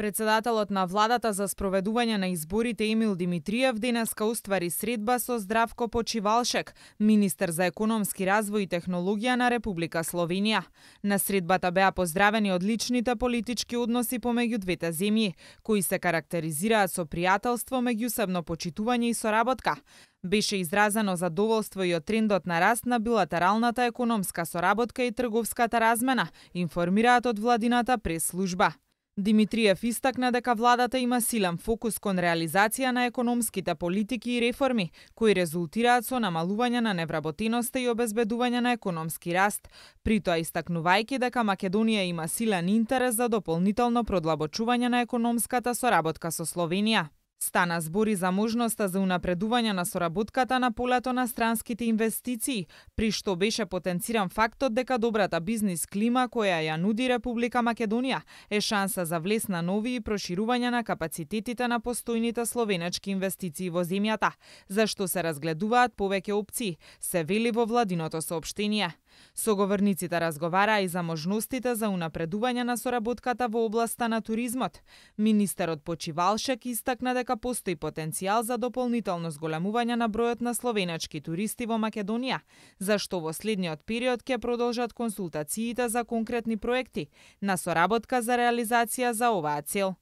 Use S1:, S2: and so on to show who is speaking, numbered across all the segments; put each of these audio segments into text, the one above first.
S1: Председателот на владата за спроведување на изборите Емил Димитриев денеска уствари средба со Здравко Почивалшек, министер за економски развој и технологија на Република Словенија. На средбата беа поздравени одличните политички односи помеѓу двете земји, кои се карактеризираат со пријателство, меѓусебно почитување и соработка. Беше изразено задоволство и од трендот на раст на билатералната економска соработка и трговската размена, информираат од владината прес-служба. Димитриев истакна дека владата има силен фокус кон реализација на економските политики и реформи, кои резултираат со намалување на невработеноста и обезбедување на економски раст, притоа истакнувајќи дека Македонија има силен интерес за дополнително продлабочување на економската соработка со Словенија. Стана збори за можноста за унапредување на соработката на полето на странските инвестиции, при што беше потенциран фактот дека добрата бизнис клима која ја нуди Република Македонија е шанса за влез на нови и проширување на капацитетите на постојните словенечки инвестиции во земјата, за што се разгледуваат повеќе опции, се вели во владиното соопштение. Соговорниците разговараа и за можностите за унапредување на соработката во областа на туризмот. Министерот Почивалшек истакна дека постои потенцијал за дополнително зголемување на бројот на словенечки туристи во Македонија, зашто во следниот период ќе продолжат консултациите за конкретни проекти на соработка за реализација за оваа цел.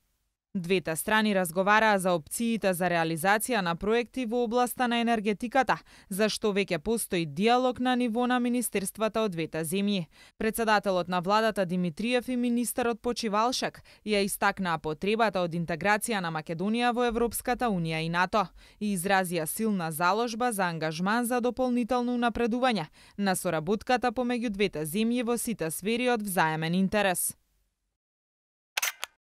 S1: Двете страни разговараа за опциите за реализација на проекти во областа на енергетиката, зашто веќе постои диалог на ниво на министерствата од двете земји. Председателот на владата Димитриев и министерот Почивалшек ја истакнаа потребата од интеграција на Македонија во Европската унија и НАТО и изразија силна заложба за ангажман за дополнително унапредување на соработката помеѓу двете земји во сите сфери од взаемен интерес.